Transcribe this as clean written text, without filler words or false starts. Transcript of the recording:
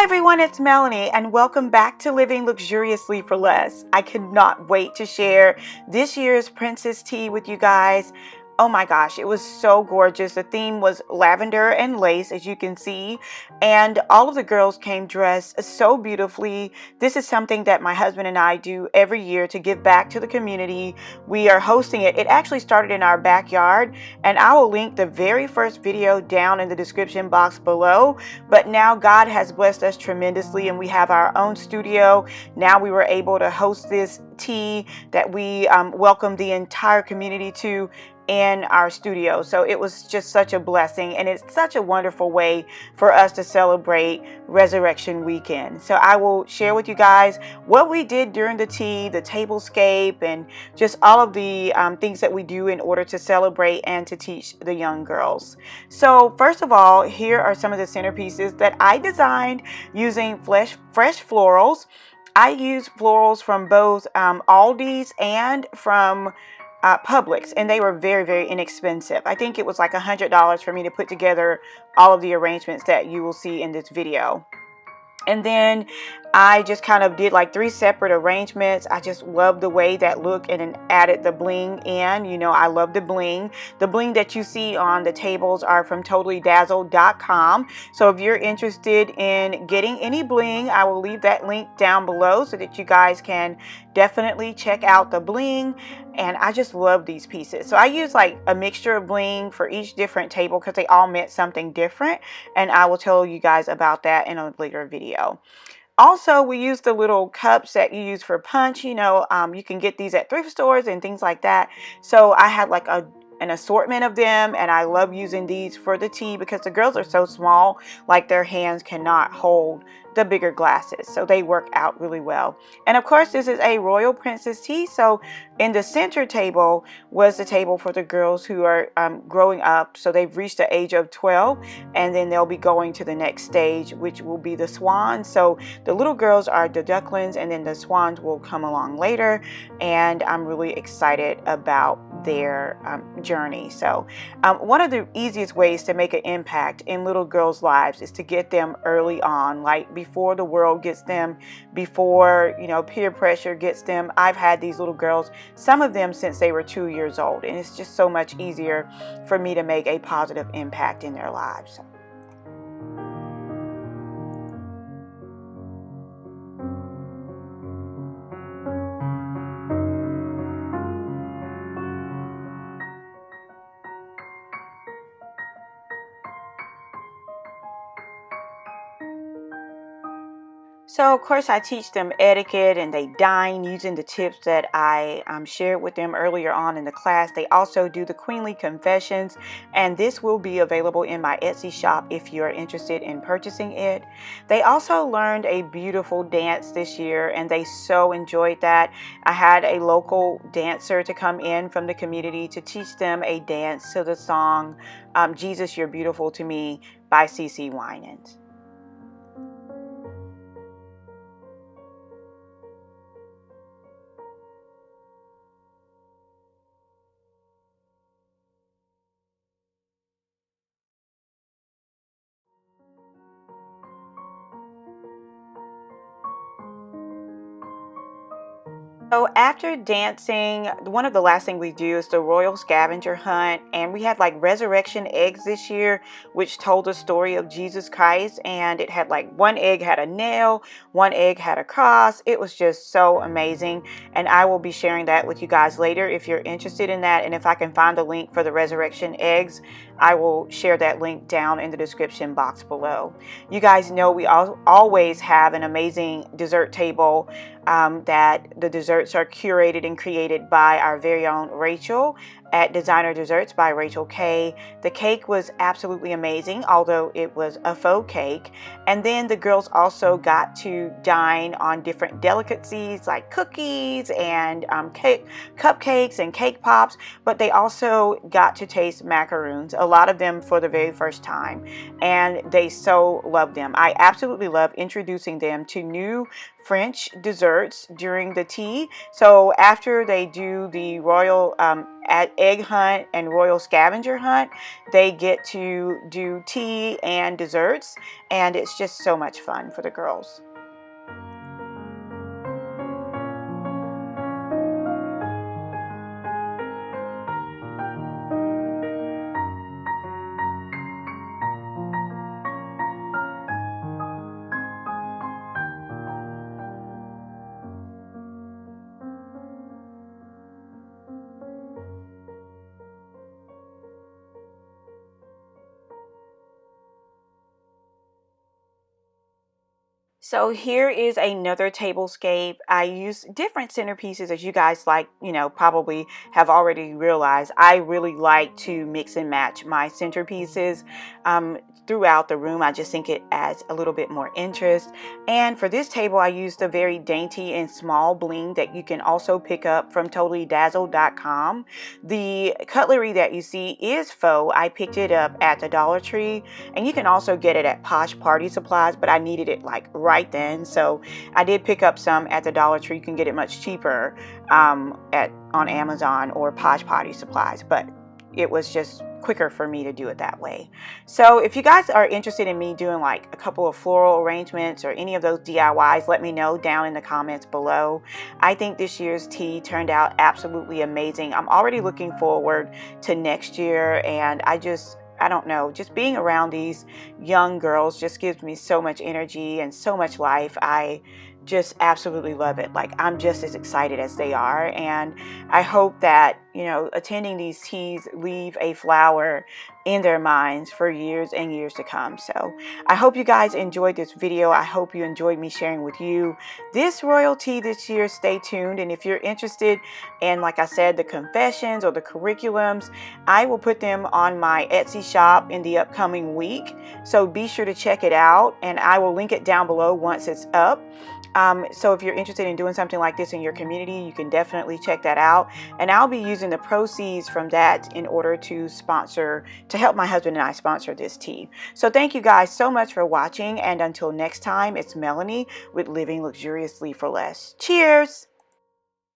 everyone, it's Melanie and welcome back to Living Luxuriously for Less. I cannot wait to share this year's Princess Tea with you guys. Oh my gosh, it was so gorgeous. The theme was lavender and lace, as you can see, and all of the girls came dressed so beautifully. This is something that my husband and I do every year to give back to the community. We are hosting it. It actually started in our backyard, and I will link the very first video down in the description box below. But now God has blessed us tremendously, and we have our own studio. Now we were able to host this tea that we welcome the entire community to in our studio. So it was just such a blessing, and it's such a wonderful way for us to celebrate Resurrection Weekend. So I will share with you guys what we did during the tea, the tablescape, and just all of the things that we do in order to celebrate and to teach the young girls. So first of all, here are some of the centerpieces that I designed using fresh florals. I use florals from both Aldi's and from Publix, and they were very, very inexpensive. I think it was like $100 for me to put together all of the arrangements that you will see in this video. And then I just kind of did like 3 separate arrangements. I just love the way that looked, and then added the bling in. You know, I love the bling. The bling that you see on the tables are from totallydazzled.com. So if you're interested in getting any bling, I will leave that link down below so that you guys can definitely check out the bling. And I just love these pieces. So I use like a mixture of bling for each different table because they all meant something different. And I will tell you guys about that in a later video. Also, we use the little cups that you use for punch. You know, you can get these at thrift stores and things like that. So I had like an assortment of them, and I love using these for the tea because the girls are so small, like their hands cannot hold the bigger glasses, so they work out really well. And of course, this is a Royal Princess tea, so in the center table was the table for the girls who are growing up, so they've reached the age of 12, and then they'll be going to the next stage, which will be the swans. So the little girls are the ducklings, and then the swans will come along later, and I'm really excited about their journey. So one of the easiest ways to make an impact in little girls' lives is to get them early on, like before the world gets them, before, you know, peer pressure gets them. I've had these little girls, some of them since they were 2 years old, and it's just so much easier for me to make a positive impact in their lives. So of course I teach them etiquette, and they dine using the tips that I shared with them earlier on in the class. They also do the Queenly Confessions, and this will be available in my Etsy shop if you are interested in purchasing it. They also learned a beautiful dance this year, and they so enjoyed that. I had a local dancer to come in from the community to teach them a dance to the song Jesus, You're Beautiful to Me by CeCe Winans. So after dancing, one of the last things we do is the royal scavenger hunt, and we had like resurrection eggs this year, which told the story of Jesus Christ, and it had like one egg had a nail, one egg had a cross. It was just so amazing, and I will be sharing that with you guys later if you're interested in that, and if I can find the link for the resurrection eggs, I will share that link down in the description box below. You guys know we always have an amazing dessert table that the desserts are curated and created by our very own Rachel at Designer Desserts by Rachel K. The cake was absolutely amazing, although it was a faux cake. And then the girls also got to dine on different delicacies like cookies and cupcakes and cake pops, but they also got to taste macaroons, a lot of them for the very first time, and they so loved them. I absolutely love introducing them to new French desserts during the tea. So after they do the royal egg hunt and royal scavenger hunt, they get to do tea and desserts, and it's just so much fun for the girls. So here is another tablescape. I use different centerpieces, as you guys probably have already realized. I really like to mix and match my centerpieces throughout the room. I just think it adds a little bit more interest. And for this table, I used a very dainty and small bling that you can also pick up from totallydazzled.com. The cutlery that you see is faux. I picked it up at the Dollar Tree, and you can also get it at Posh Party Supplies, but I needed it like right then, so I did pick up some at the Dollar Tree. You can get it much cheaper on Amazon or Posh Party Supplies, but it was just quicker for me to do it that way. So if you guys are interested in me doing like a couple of floral arrangements or any of those DIYs, let me know down in the comments below. I think this year's tea turned out absolutely amazing. I'm already looking forward to next year, and I don't know, just being around these young girls just gives me so much energy and so much life. I just absolutely love it. Like, I'm just as excited as they are, and I hope that, attending these teas leave a flower in their minds for years and years to come. So I hope you guys enjoyed this video. I hope you enjoyed me sharing with you this royal tea this year. Stay tuned, and if you're interested in, like I said, the confessions or the curriculums, I will put them on my Etsy shop in the upcoming week, so be sure to check it out, and I will link it down below once it's up. So if you're interested in doing something like this in your community, you can definitely check that out, and I'll be using the proceeds from that in order to help my husband and I sponsor this tea. So thank you guys so much for watching, and until next time, it's Melanie with Living Luxuriously for Less. Cheers!